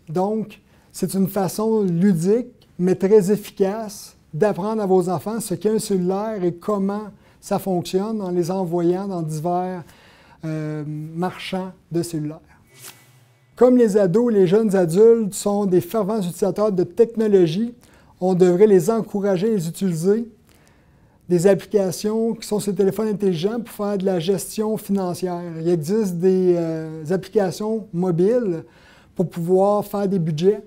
Donc, c'est une façon ludique, mais très efficace d'apprendre à vos enfants ce qu'est un cellulaire et comment ça fonctionne en les envoyant dans divers marchands de cellulaires. Comme les ados et les jeunes adultes sont des fervents utilisateurs de technologie, on devrait les encourager à les utiliser. Des applications qui sont sur les téléphones intelligents pour faire de la gestion financière. Il existe des applications mobiles pour pouvoir faire des budgets.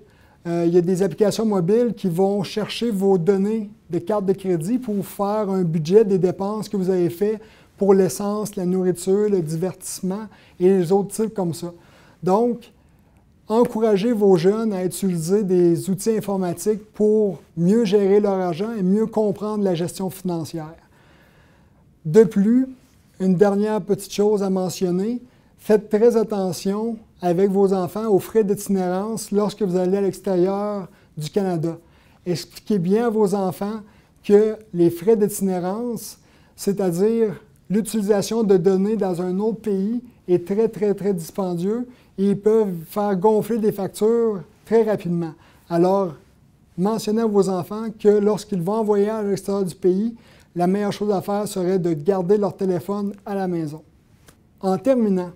Il y a des applications mobiles qui vont chercher vos données de carte de crédit pour faire un budget des dépenses que vous avez fait pour l'essence, la nourriture, le divertissement et les autres types comme ça. Donc, encouragez vos jeunes à utiliser des outils informatiques pour mieux gérer leur argent et mieux comprendre la gestion financière. De plus, une dernière petite chose à mentionner, faites très attention avec vos enfants aux frais d'itinérance lorsque vous allez à l'extérieur du Canada. Expliquez bien à vos enfants que les frais d'itinérance, c'est-à-dire l'utilisation de données dans un autre pays, est très, très, très dispendieux et ils peuvent faire gonfler des factures très rapidement. Alors, mentionnez à vos enfants que lorsqu'ils vont en voyage à l'extérieur du pays, la meilleure chose à faire serait de garder leur téléphone à la maison. En terminant,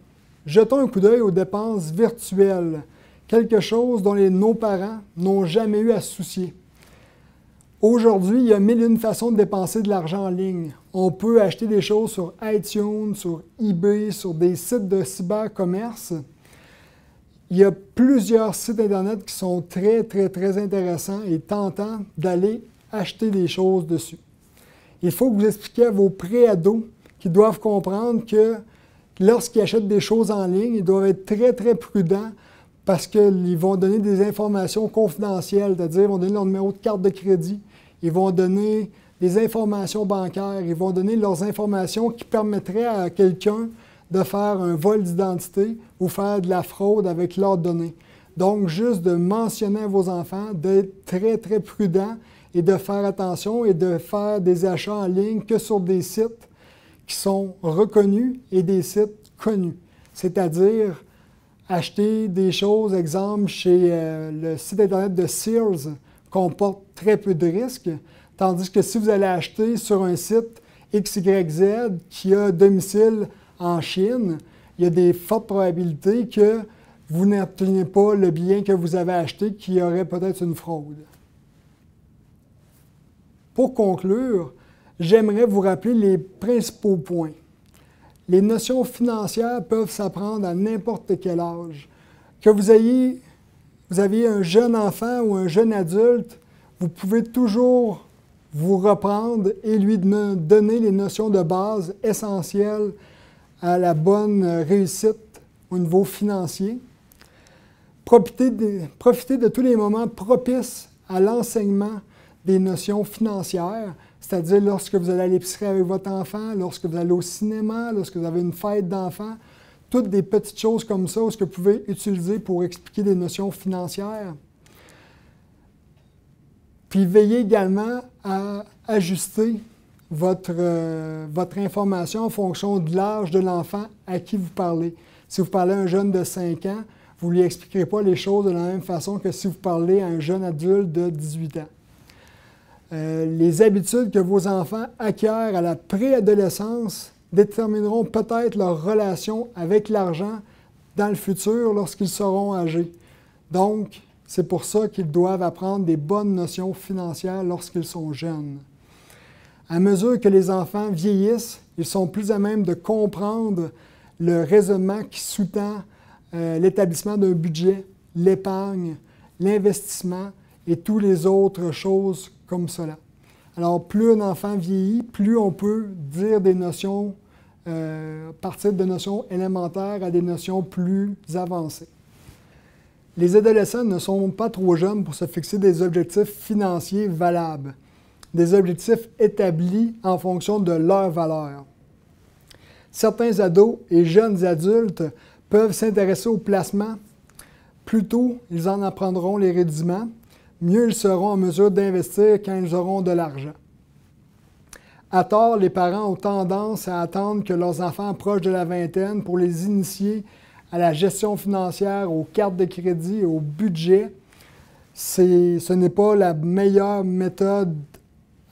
jetons un coup d'œil aux dépenses virtuelles, quelque chose dont nos parents n'ont jamais eu à se soucier. Aujourd'hui, il y a mille et une façons de dépenser de l'argent en ligne. On peut acheter des choses sur iTunes, sur eBay, sur des sites de cybercommerce. Il y a plusieurs sites Internet qui sont très, très, très intéressants et tentants d'aller acheter des choses dessus. Il faut que vous expliquiez à vos préados qu'ils doivent comprendre que lorsqu'ils achètent des choses en ligne, ils doivent être très, très prudents parce qu'ils vont donner des informations confidentielles, c'est-à-dire ils vont donner leur numéro de carte de crédit, ils vont donner des informations bancaires, ils vont donner leurs informations qui permettraient à quelqu'un de faire un vol d'identité ou faire de la fraude avec leurs données. Donc, juste de mentionner à vos enfants d'être très, très prudents et de faire attention et de faire des achats en ligne que sur des sites qui sont reconnus et des sites connus. C'est-à-dire acheter des choses, exemple, chez le site Internet de Sears, comporte très peu de risques, tandis que si vous allez acheter sur un site XYZ qui a domicile en Chine, il y a des fortes probabilités que vous n'obteniez pas le bien que vous avez acheté qui aurait peut-être une fraude. Pour conclure, j'aimerais vous rappeler les principaux points. Les notions financières peuvent s'apprendre à n'importe quel âge. Que vous aviez un jeune enfant ou un jeune adulte, vous pouvez toujours vous reprendre et lui donner les notions de base essentielles à la bonne réussite au niveau financier. Profitez de tous les moments propices à l'enseignement des notions financières, c'est-à-dire lorsque vous allez à l'épicerie avec votre enfant, lorsque vous allez au cinéma, lorsque vous avez une fête d'enfants, toutes des petites choses comme ça, ce que vous pouvez utiliser pour expliquer des notions financières. Puis veillez également à ajuster votre information en fonction de l'âge de l'enfant à qui vous parlez. Si vous parlez à un jeune de 5 ans, vous ne lui expliquerez pas les choses de la même façon que si vous parlez à un jeune adulte de 18 ans. Les habitudes que vos enfants acquièrent à la préadolescence détermineront peut-être leur relation avec l'argent dans le futur lorsqu'ils seront âgés. Donc, c'est pour ça qu'ils doivent apprendre des bonnes notions financières lorsqu'ils sont jeunes. À mesure que les enfants vieillissent, ils sont plus à même de comprendre le raisonnement qui sous-tend l'établissement d'un budget, l'épargne, l'investissement et toutes les autres choses comme cela. Alors, plus un enfant vieillit, plus on peut dire des notions, partir de notions élémentaires à des notions plus avancées. Les adolescents ne sont pas trop jeunes pour se fixer des objectifs financiers valables, des objectifs établis en fonction de leurs valeurs. Certains ados et jeunes adultes peuvent s'intéresser au placement. Plus tôt ils en apprendront les rudiments, mieux ils seront en mesure d'investir quand ils auront de l'argent. À tort, les parents ont tendance à attendre que leurs enfants approchent de la vingtaine pour les initier à la gestion financière, aux cartes de crédit, au budget. Ce n'est pas la meilleure méthode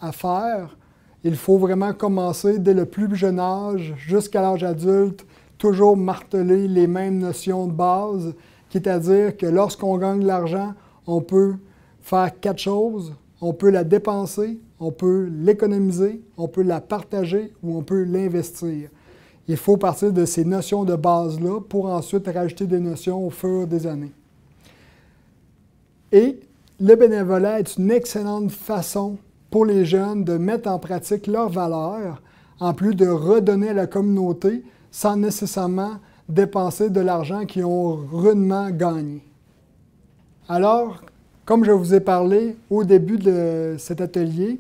à faire. Il faut vraiment commencer dès le plus jeune âge jusqu'à l'âge adulte, toujours marteler les mêmes notions de base, qui est à dire que lorsqu'on gagne de l'argent, on peut faire 4 choses. On peut la dépenser, on peut l'économiser, on peut la partager ou on peut l'investir. Il faut partir de ces notions de base-là pour ensuite rajouter des notions au fur des années. Et le bénévolat est une excellente façon pour les jeunes de mettre en pratique leurs valeurs, en plus de redonner à la communauté sans nécessairement dépenser de l'argent qu'ils ont rudement gagné. Alors, comme je vous ai parlé au début de cet atelier,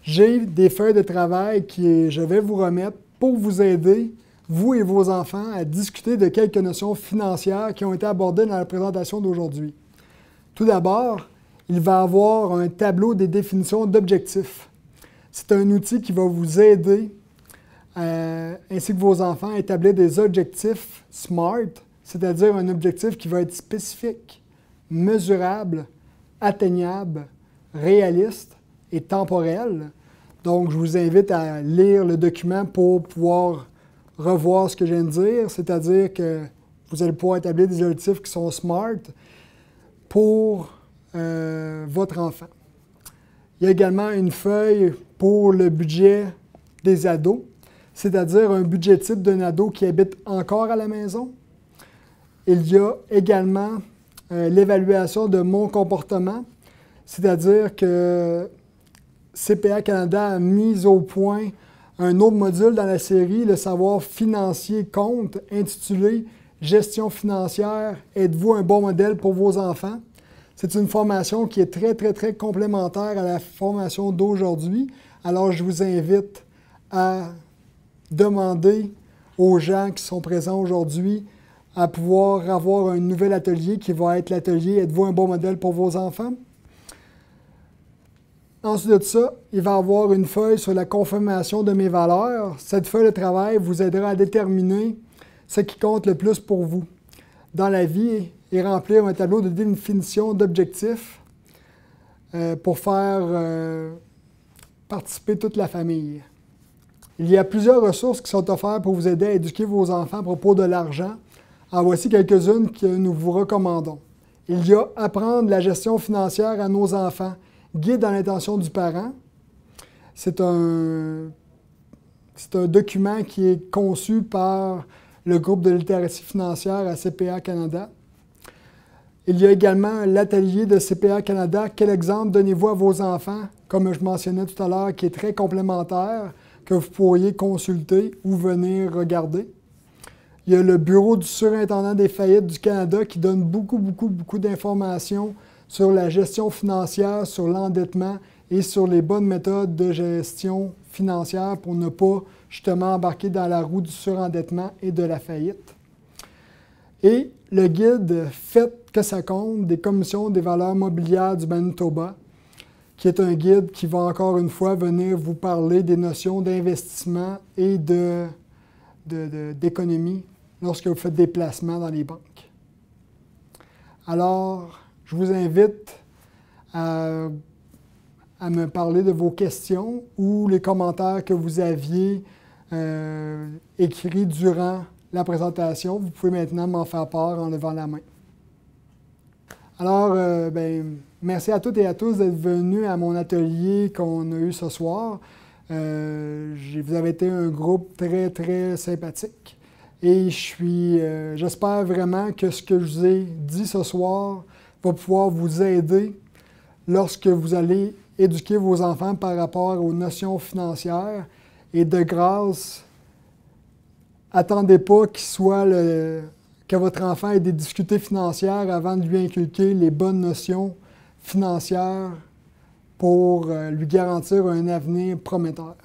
j'ai des feuilles de travail que je vais vous remettre pour vous aider, vous et vos enfants, à discuter de quelques notions financières qui ont été abordées dans la présentation d'aujourd'hui. Tout d'abord, il va y avoir un tableau des définitions d'objectifs. C'est un outil qui va vous aider, ainsi que vos enfants, à établir des objectifs SMART, c'est-à-dire un objectif qui va être spécifique, mesurable, atteignable, réaliste et temporel. Donc, je vous invite à lire le document pour pouvoir revoir ce que je viens de dire, c'est-à-dire que vous allez pouvoir établir des objectifs qui sont SMART pour votre enfant. Il y a également une feuille pour le budget des ados, c'est-à-dire un budget type d'un ado qui habite encore à la maison. Il y a également l'évaluation de mon comportement, c'est-à-dire que CPA Canada a mis au point un autre module dans la série, le savoir financier compte, intitulé « Gestion financière, êtes-vous un bon modèle pour vos enfants ?» C'est une formation qui est très complémentaire à la formation d'aujourd'hui. Alors, je vous invite à demander aux gens qui sont présents aujourd'hui à pouvoir avoir un nouvel atelier qui va être l'atelier « Êtes-vous un bon modèle pour vos enfants ?» Ensuite de ça, il va y avoir une feuille sur la confirmation de mes valeurs. Cette feuille de travail vous aidera à déterminer ce qui compte le plus pour vous dans la vie et remplir un tableau de définition d'objectifs pour faire participer toute la famille. Il y a plusieurs ressources qui sont offertes pour vous aider à éduquer vos enfants à propos de l'argent. En voici quelques-unes que nous vous recommandons. Il y a « Apprendre la gestion financière à nos enfants ». Guide dans l'intention du parent. C'est un document qui est conçu par le groupe de littératie financière à CPA Canada. Il y a également l'atelier de CPA Canada. Quel exemple donnez-vous à vos enfants, comme je mentionnais tout à l'heure, qui est très complémentaire, que vous pourriez consulter ou venir regarder. Il y a le Bureau du surintendant des faillites du Canada qui donne beaucoup d'informations sur la gestion financière, sur l'endettement et sur les bonnes méthodes de gestion financière pour ne pas justement embarquer dans la roue du surendettement et de la faillite. Et le guide Faites que ça compte des commissions des valeurs mobilières du Manitoba, qui est un guide qui va encore une fois venir vous parler des notions d'investissement et d'économie lorsque vous faites des placements dans les banques. Alors, je vous invite à me parler de vos questions ou les commentaires que vous aviez écrits durant la présentation. Vous pouvez maintenant m'en faire part en levant la main. Alors, merci à toutes et à tous d'être venus à mon atelier qu'on a eu ce soir. Vous avez été un groupe très sympathique. Et j'espère vraiment que ce que je vous ai dit ce soir va pouvoir vous aider lorsque vous allez éduquer vos enfants par rapport aux notions financières. Et de grâce, attendez pas que votre enfant ait des difficultés financières avant de lui inculquer les bonnes notions financières pour lui garantir un avenir prometteur.